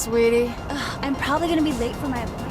sweetie. Ugh, I'm probably gonna be late for my appointment.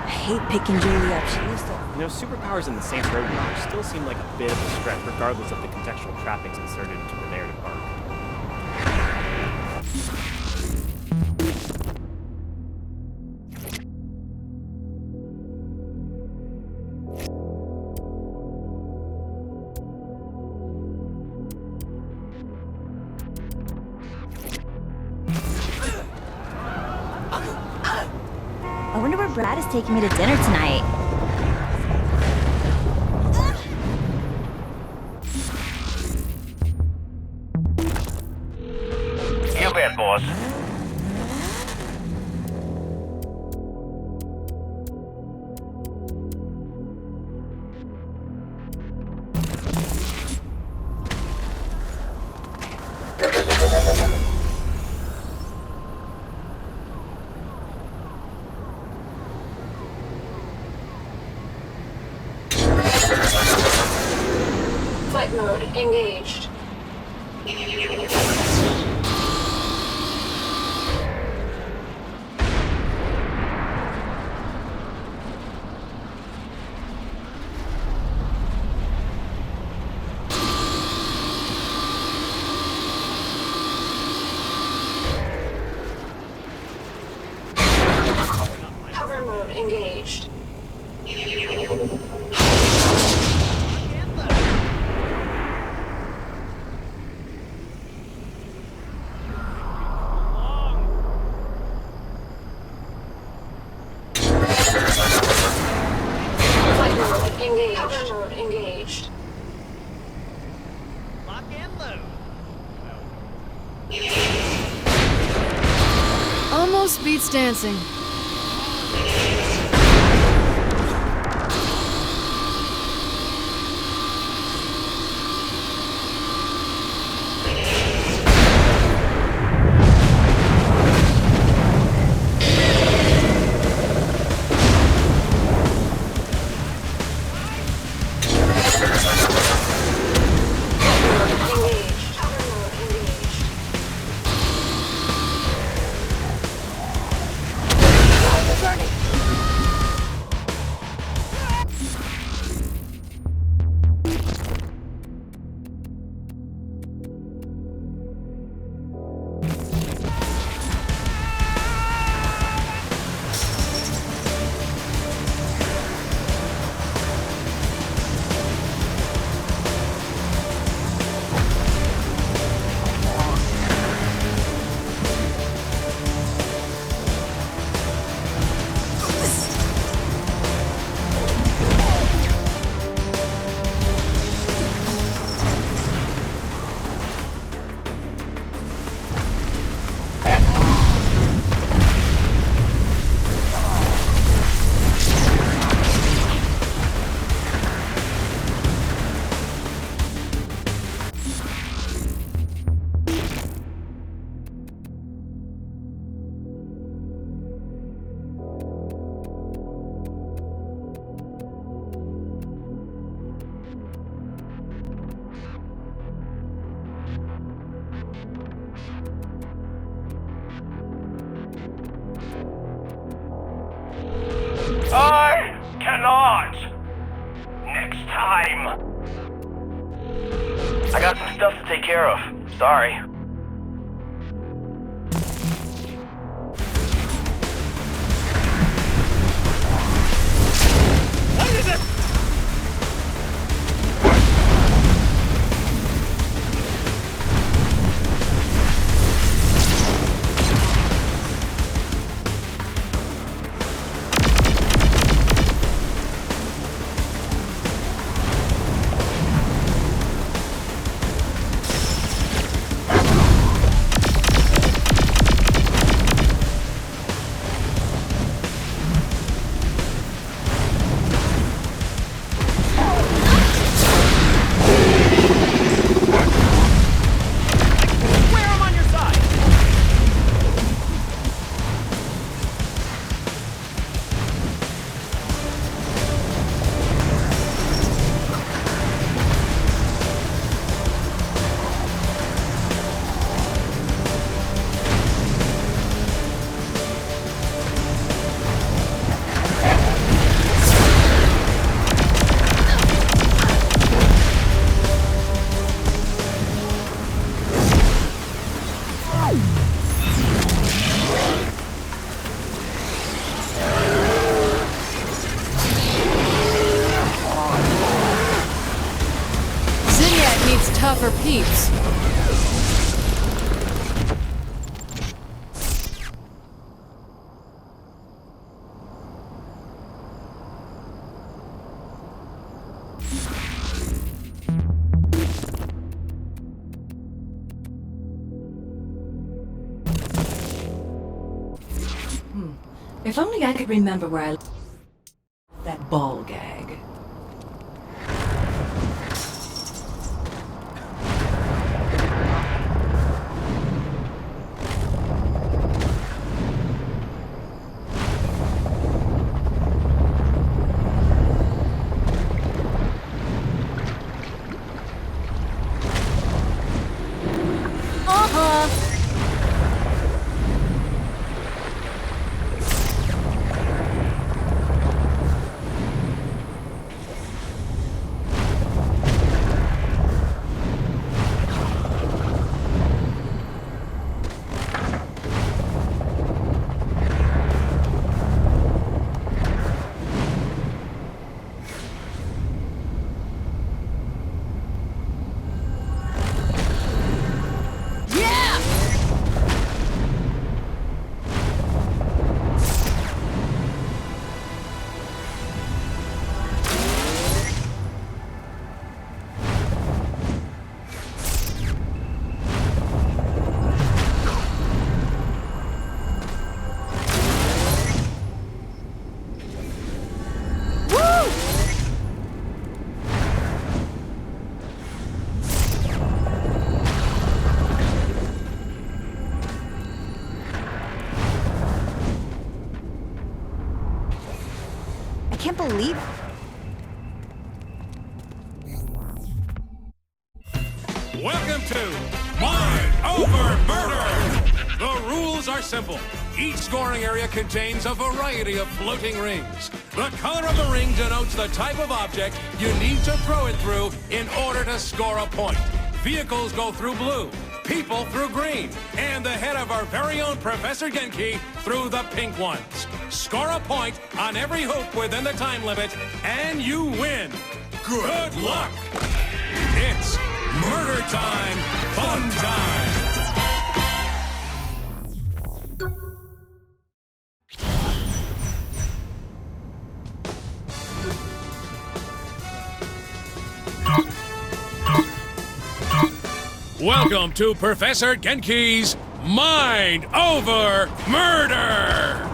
I hate picking Julie up. She used to. You know, superpowers in the Saints Row universe still seem like a bit of a stretch, regardless of the contextual trappings inserted into the narrative arc. I wonder where Brad is taking me to dinner tonight. You bet, boss. Flight mode engaged. Hover mode engaged. Flight mode engaged. Hover mode engaged. Lock and load. Almost beats dancing. Engaged. I cannot. Next time. I got some stuff to take care of. Sorry. What is it? Tougher peeps. If only I could remember where I left that ball gag. I can't believe Welcome to Mind Over Murder! The rules are simple. Each scoring area contains a variety of floating rings. The color of the ring denotes the type of object you need to throw it through in order to score a point. Vehicles go through blue, people through green, and the head of our very own Professor Genki through the pink ones. Score a point on every hoop within the time limit, and you win. Good luck! It's murder time, fun time! Welcome to Professor Genki's Mind Over Murder!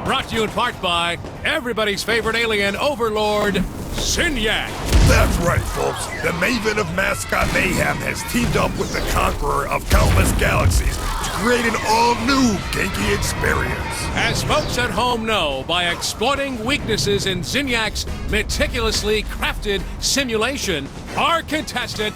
Brought to you in part by everybody's favorite alien overlord, Sinyak. That's right, folks. The Maven of Mascot Mayhem has teamed up with the Conqueror of Countless Galaxies to create an all-new Genki experience. As folks at home know, by exploiting weaknesses in Zinyak's meticulously crafted simulation, our contestant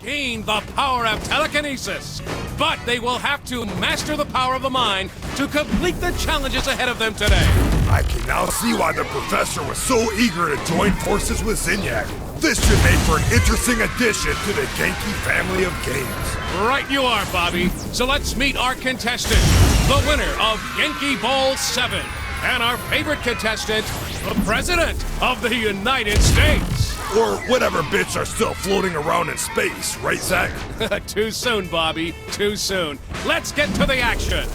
gain the power of telekinesis. But they will have to master the power of the mind to complete the challenges ahead of them today. I can now see why the professor was so eager to join forces with Zinyak. This should make for an interesting addition to the Genki family of games. Right you are, Bobby. So let's meet our contestant, the winner of Genki Ball 7, and our favorite contestant, the President of the United States. Or whatever bits are still floating around in space, right, Zach? Too soon, Bobby. Too soon. Let's get to the action.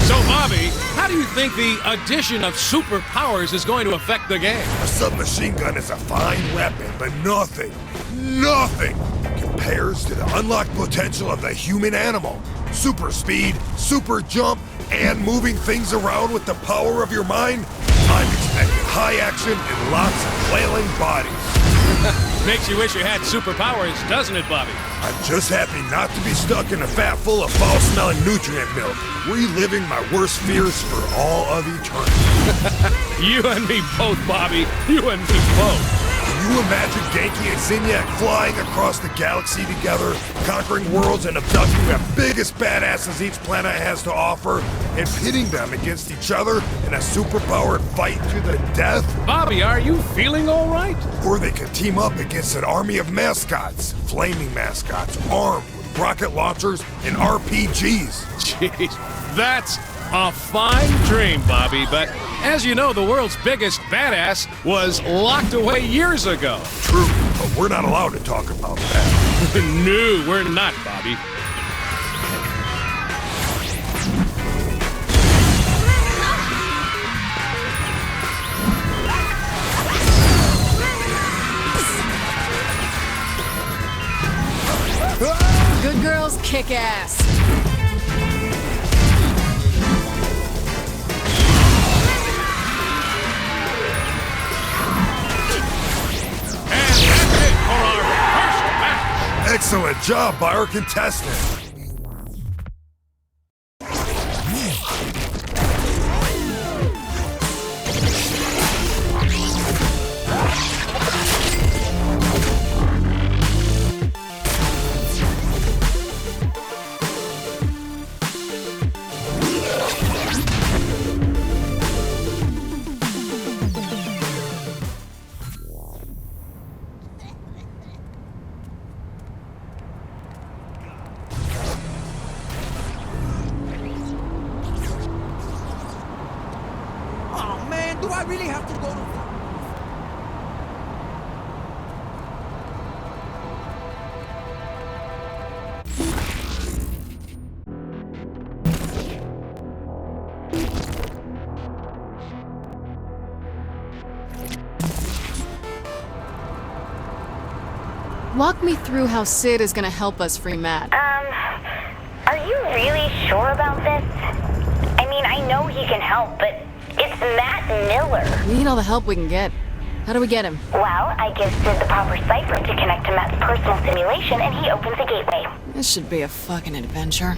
So, Bobby, how do you think the addition of superpowers is going to affect the game? A submachine gun is a fine weapon, but nothing compares to the unlocked potential of the human animal. Super speed, super jump, and moving things around with the power of your mind. I'm expecting high action and lots of flailing bodies. Makes you wish you had superpowers, doesn't it, Bobby? I'm just happy not to be stuck in a vat full of foul-smelling nutrient milk, reliving my worst fears for all of eternity. You and me both, Bobby. You and me both. Can you imagine Genki and Zinyak flying across the galaxy together, conquering worlds and abducting the biggest badasses each planet has to offer, and pitting them against each other in a superpowered fight to the death? Bobby, are you feeling all right? Or they could team up against an army of mascots, flaming mascots, armed with rocket launchers and RPGs. Jeez, that's a fine dream, Bobby, but as you know, the world's biggest badass was locked away years ago. True, but we're not allowed to talk about that. No, we're not, Bobby. Good girls kick ass. Excellent job by our contestant. Do I really have to go to... Walk me through how Sid is gonna help us free Matt. Are you really sure about this? I mean, I know he can help, but it's Matt Miller. We need all the help we can get. How do we get him? Well, I give Sid the proper cipher to connect to Matt's personal simulation, and he opens the gateway. This should be a fucking adventure.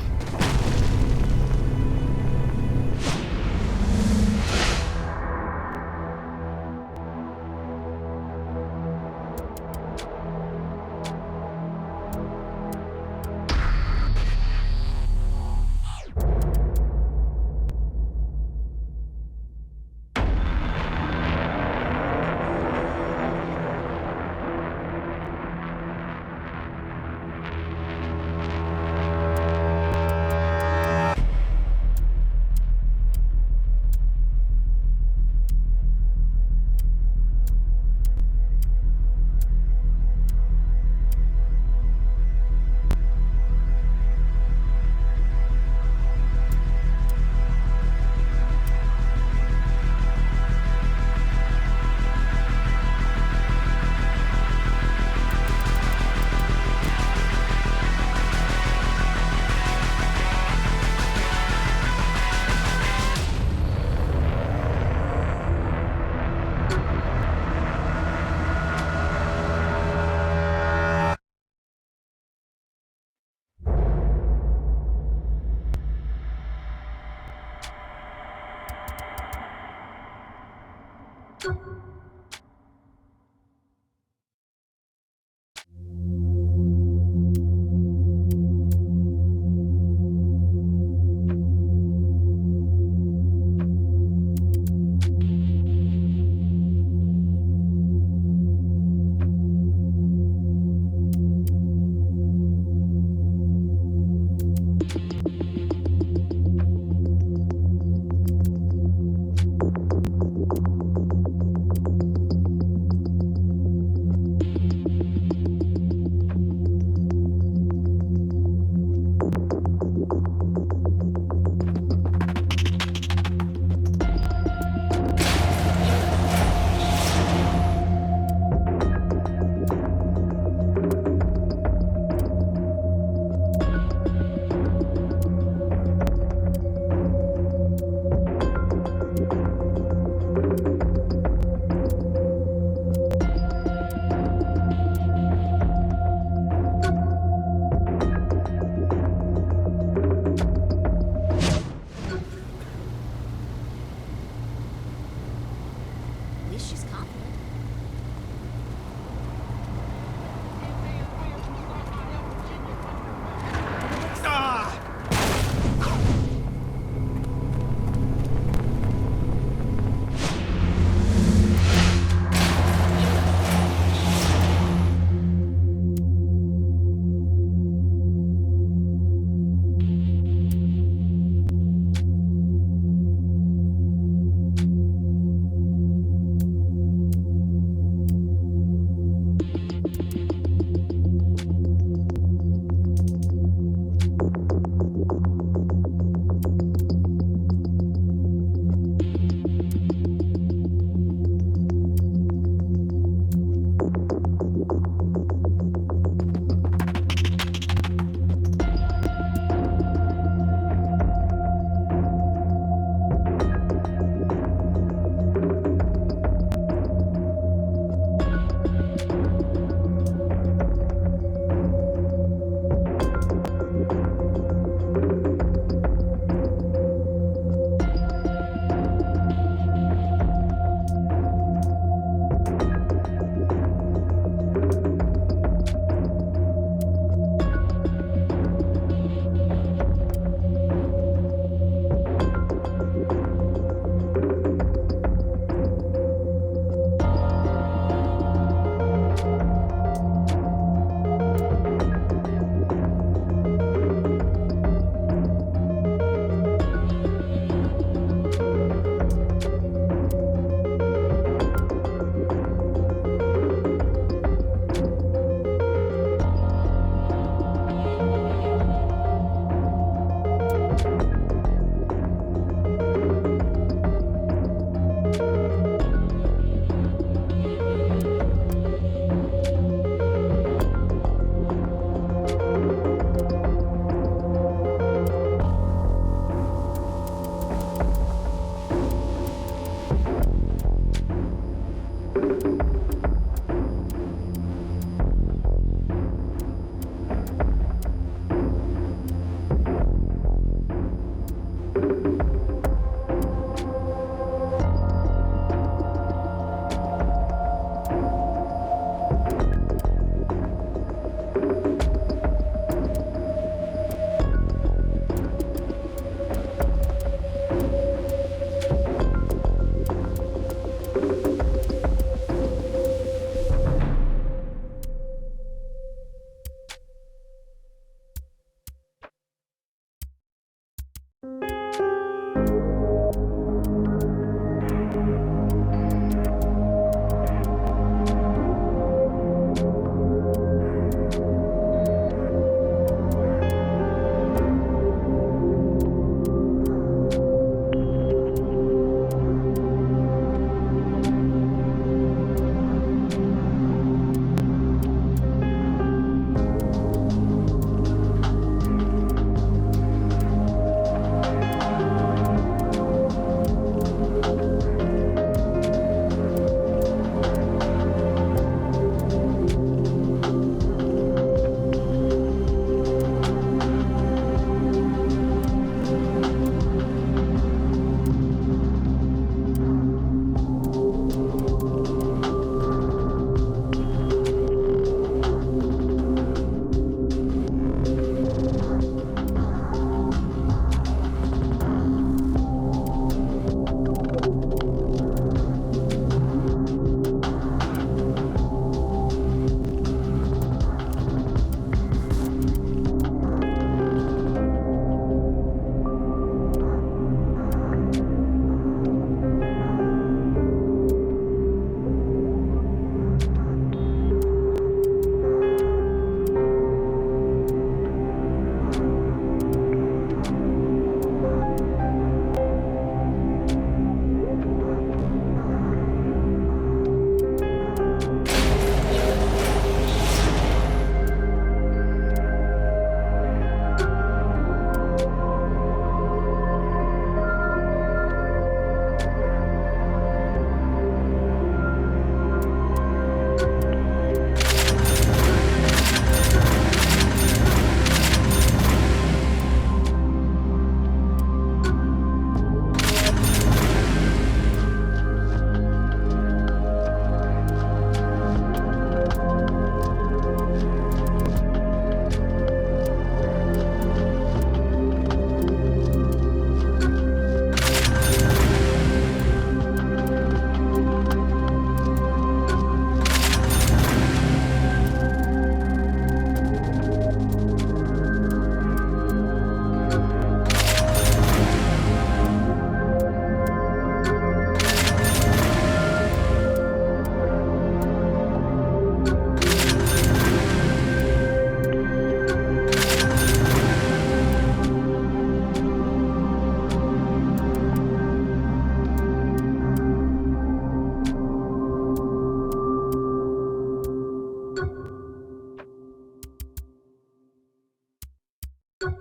Can't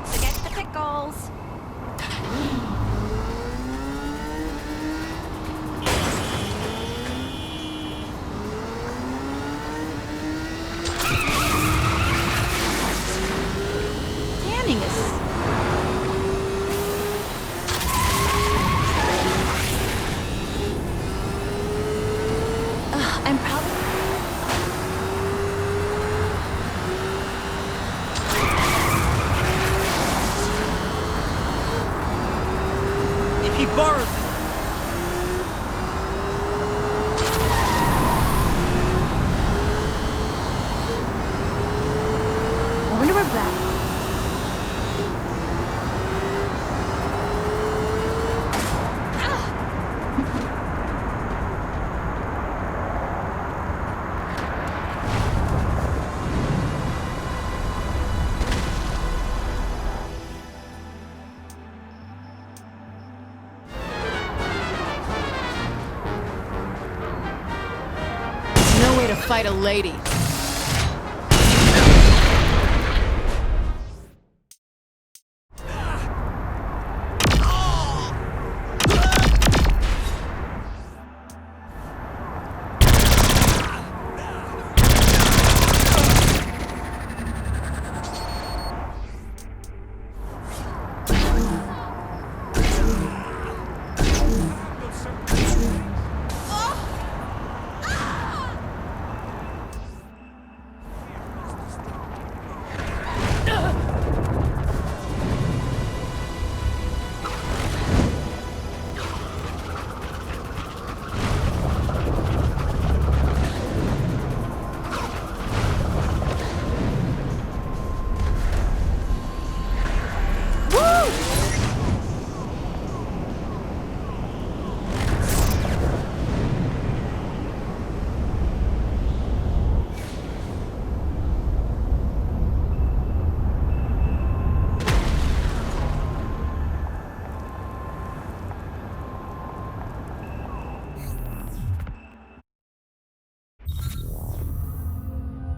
forget the pickles. Tanning is... I'm probably... If he borrows it. I wonder where Brad... No way to fight a lady.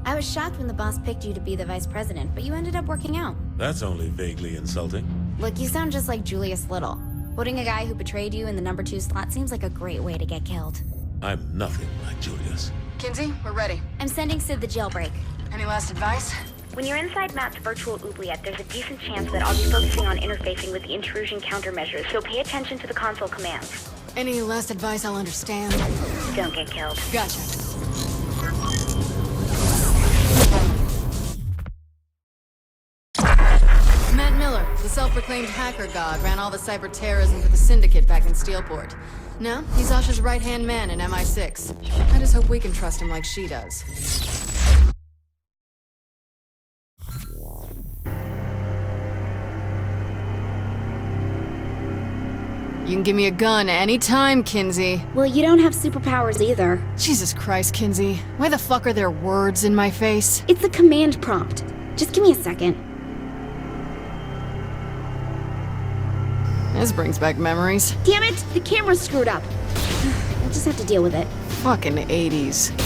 I was shocked when the boss picked you to be the vice president, but you ended up working out. That's only vaguely insulting. Look, you sound just like Julius Little. Putting a guy who betrayed you in the number 2 slot seems like a great way to get killed. I'm nothing like Julius. Kinsey, we're ready. I'm sending Sid the jailbreak. Any last advice? When you're inside Matt's virtual oubliette, there's a decent chance that I'll be focusing on interfacing with the intrusion countermeasures, so pay attention to the console commands. Any last advice I'll understand? Don't get killed. Gotcha. Matt Miller, the self-proclaimed hacker god, ran all the cyber terrorism for the Syndicate back in Steelport. Now, he's Asha's right-hand man in MI6. I just hope we can trust him like she does. You can give me a gun anytime, Kinsey. Well, you don't have superpowers either. Jesus Christ, Kinsey. Why the fuck are there words in my face? It's the command prompt. Just give me a second. This brings back memories. Damn it! The camera's screwed up. I'll just have to deal with it. Fucking 80s.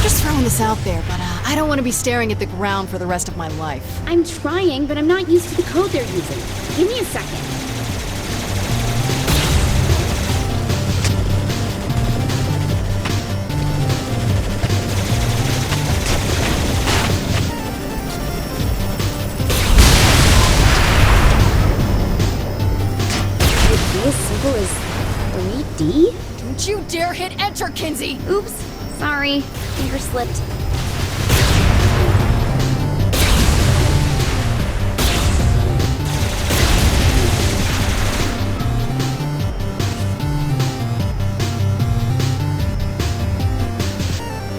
Just throwing this out there, but I don't want to be staring at the ground for the rest of my life. I'm trying, but I'm not used to the code they're using. Give me a second. dare hit enter, Kinsey! Oops. Sorry. Finger slipped.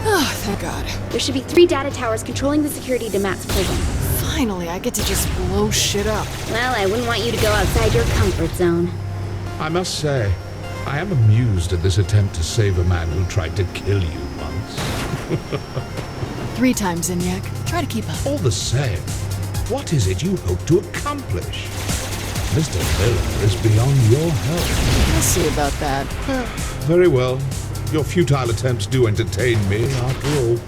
Oh, thank God. There should be 3 data towers controlling the security to Matt's prison. Finally, I get to just blow shit up. Well, I wouldn't want you to go outside your comfort zone. I must say, I am amused at this attempt to save a man who tried to kill you once. 3 times, Zinyak. Try to keep up. All the same, what is it you hope to accomplish? Mr. Miller is beyond your help. We'll see about that. Very well. Your futile attempts do entertain me, after all.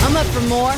I'm up for more.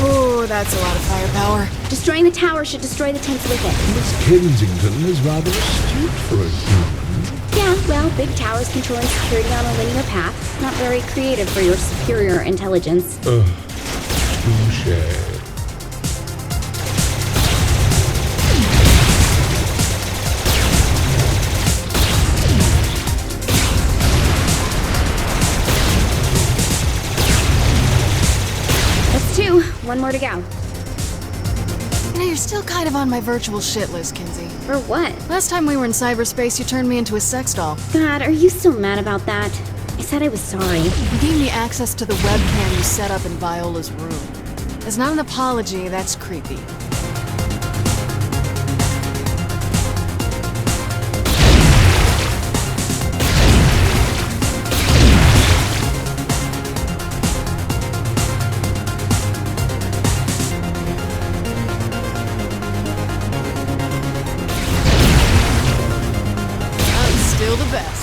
Oh, that's a lot of firepower. Destroying the tower should destroy the tanks with it. Miss Kensington is rather astute for a human. Yeah, well, big towers controlling security on a linear path. Not very creative for your superior intelligence. Touché. That's 2. 1 more to go. You know, you're still kind of on my virtual shit list, Kinsey. For what? Last time we were in cyberspace, you turned me into a sex doll. God, are you still mad about that? I said I was sorry. You gave me access to the webcam you set up in Viola's room. It's not an apology, that's creepy. I'm still the best.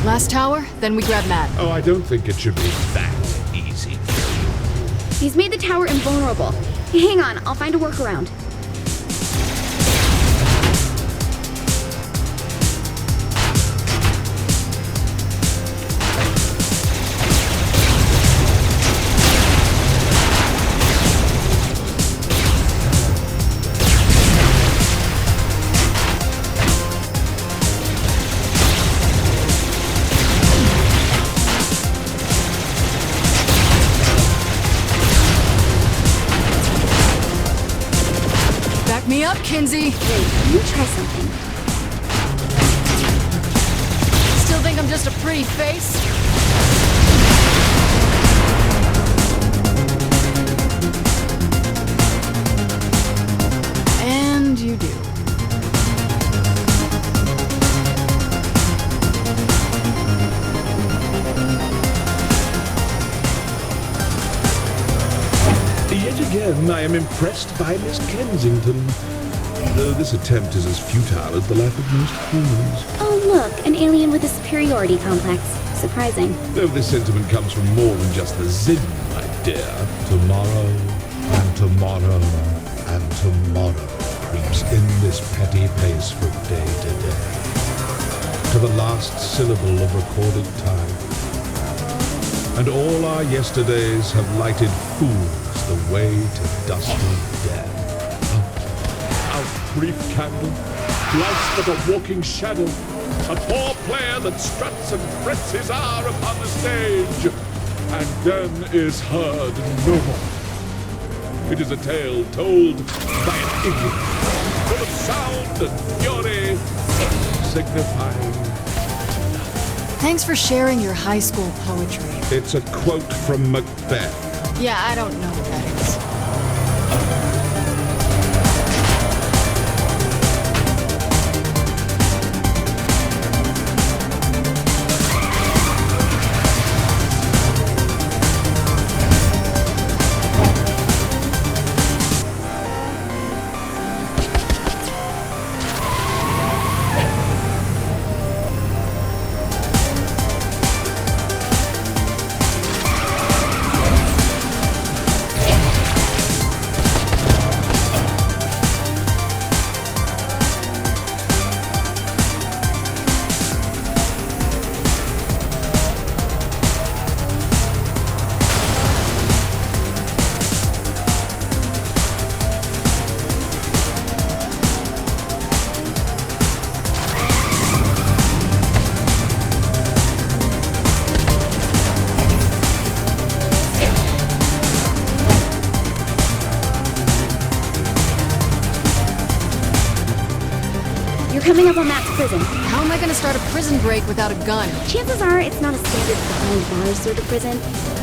Last tower, then we grab Matt. Oh, I don't think it should be that easy. He's made the tower invulnerable. Hang on, I'll find a workaround. Back me up, Kinsey. Wait, let me try something. Still think I'm just a pretty face? And you do. Yet again, I am impressed by Miss Kensington. Though this attempt is as futile as the life of most humans. Oh, look, an alien with a superiority complex. Surprising. Though this sentiment comes from more than just the Zin, my dear. Tomorrow, and tomorrow, and tomorrow creeps in this petty pace from day to day. To the last syllable of recorded time. And all our yesterdays have lighted fools the way to dusty death. Out, brief candle, life's but a walking shadow, a poor player that struts and frets his hour upon the stage, and then is heard no more. It is a tale told by an idiot, full of sound and fury, signifying. Thanks for sharing your high school poetry. It's a quote from Macbeth. Yeah, I don't know what that is. Coming up on Matt's prison. How am I gonna start a prison break without a gun? Chances are it's not a standard behind bars sort of prison.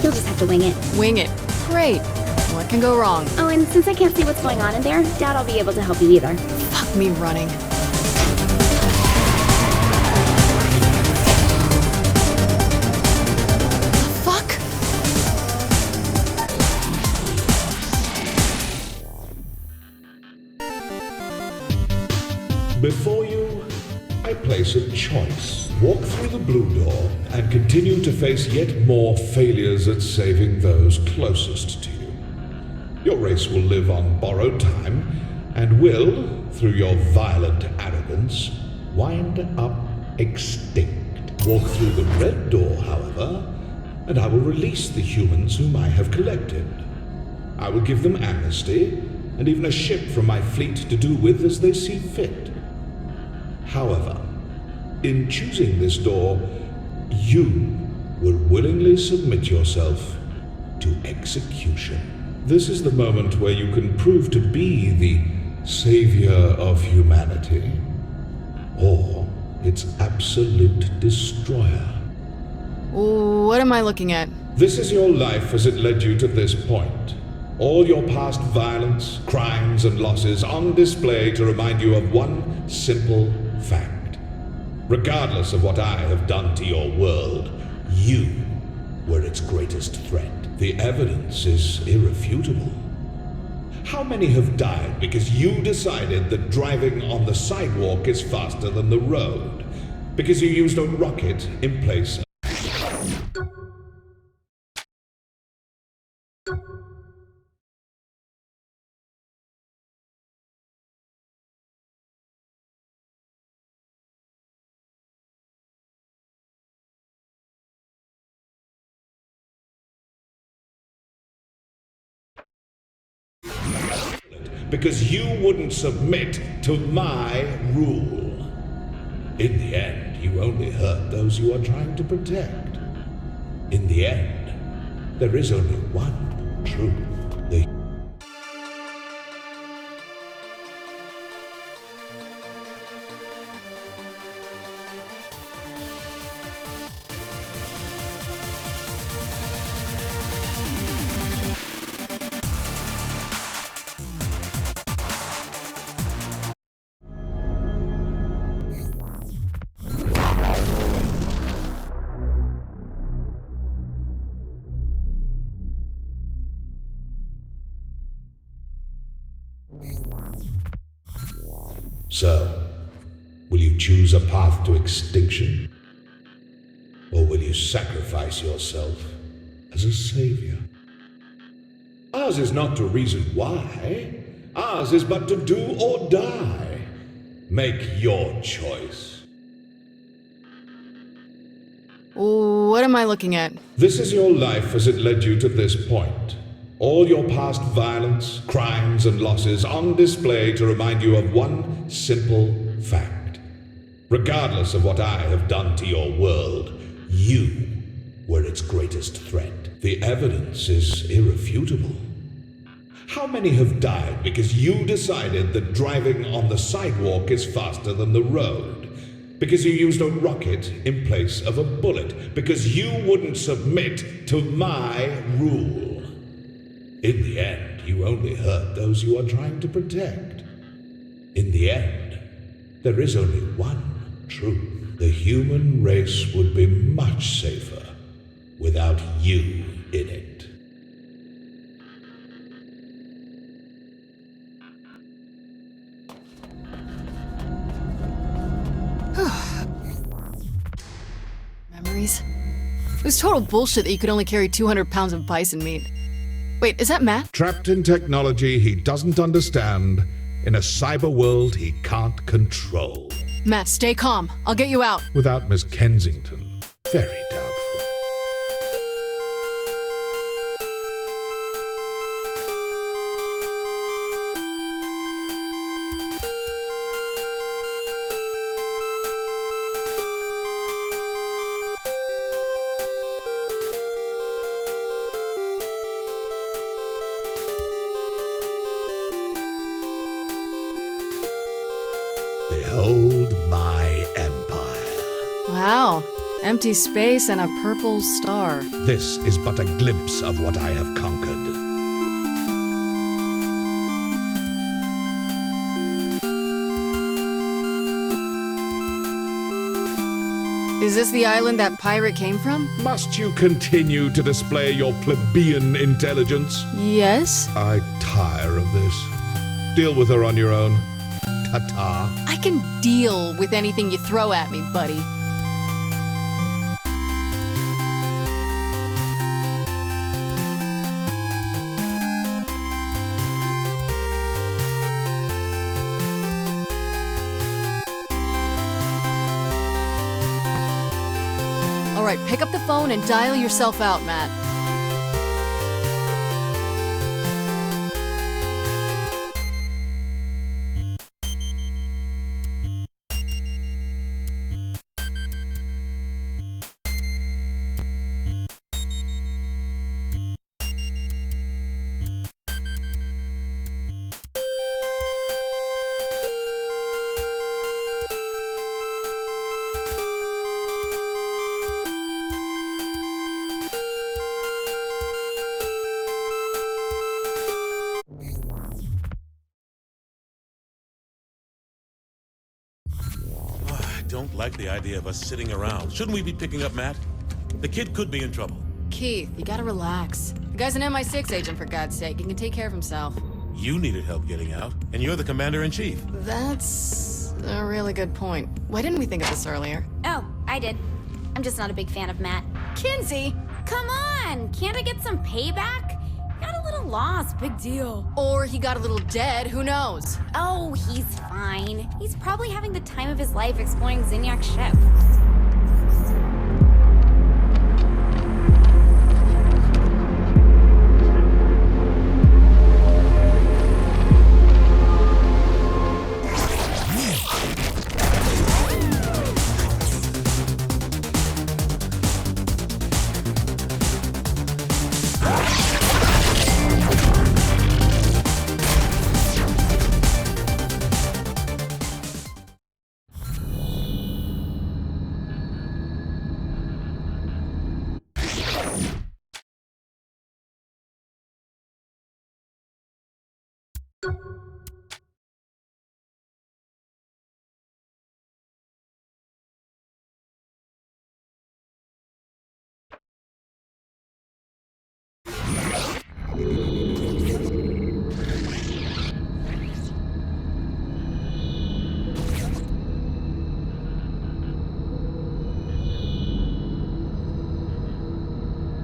You'll just have to wing it. Wing it. Great. What can go wrong? Oh, and since I can't see what's going on in there, doubt I'll be able to help you either. Fuck me running. Fuck? Before you, I place a choice. Walk through the blue door and continue to face yet more failures at saving those closest to you. Your race will live on borrowed time and will, through your violent arrogance, wind up extinct. Walk through the red door, however, and I will release the humans whom I have collected. I will give them amnesty and even a ship from my fleet to do with as they see fit. However, in choosing this door, you will willingly submit yourself to execution. This is the moment where you can prove to be the savior of humanity, or its absolute destroyer. What am I looking at? This is your life as it led you to this point. All your past violence, crimes, and losses on display to remind you of one simple fact. Regardless of what I have done to your world, you were its greatest threat. The evidence is irrefutable. How many have died because you decided that driving on the sidewalk is faster than the road? Because you used a rocket in place of... because you wouldn't submit to my rule. In the end, you only hurt those you are trying to protect. In the end, there is only one truth. So, will you choose a path to extinction? Or will you sacrifice yourself as a savior? Ours is not to reason why. Ours is but to do or die. Make your choice. What am I looking at? This is your life as it led you to this point. All your past violence, crimes, and losses on display to remind you of one simple fact. Regardless of what I have done to your world, you were its greatest threat. The evidence is irrefutable. How many have died because you decided that driving on the sidewalk is faster than the road? Because you used a rocket in place of a bullet? Because you wouldn't submit to my rule? In the end, you only hurt those you are trying to protect. In the end, there is only one truth. The human race would be much safer without you in it. Memories? It was total bullshit that you could only carry 200 pounds of bison meat. Wait, is that Matt? Trapped in technology he doesn't understand, in a cyber world he can't control. Matt, stay calm. I'll get you out. Without Miss Kensington, very doubtful. Behold my empire. Wow. Empty space and a purple star. This is but a glimpse of what I have conquered. Is this the island that pirate came from? Must you continue to display your plebeian intelligence? Yes. I tire of this. Deal with her on your own. Ta-ta. I can deal with anything you throw at me, buddy. All right, pick up the phone and dial yourself out, Matt. I don't like the idea of us sitting around. Shouldn't we be picking up Matt? The kid could be in trouble. Keith, you gotta relax. The guy's an MI6 agent, for God's sake. He can take care of himself. You needed help getting out, and you're the commander-in-chief. That's a really good point. Why didn't we think of this earlier? Oh, I did. I'm just not a big fan of Matt. Kinsey! Come on! Can't I get some payback? Got a little lost, big deal. Or he got a little dead, who knows? Oh, he's fine. He's probably having the time of his life exploring Zinyak's ship.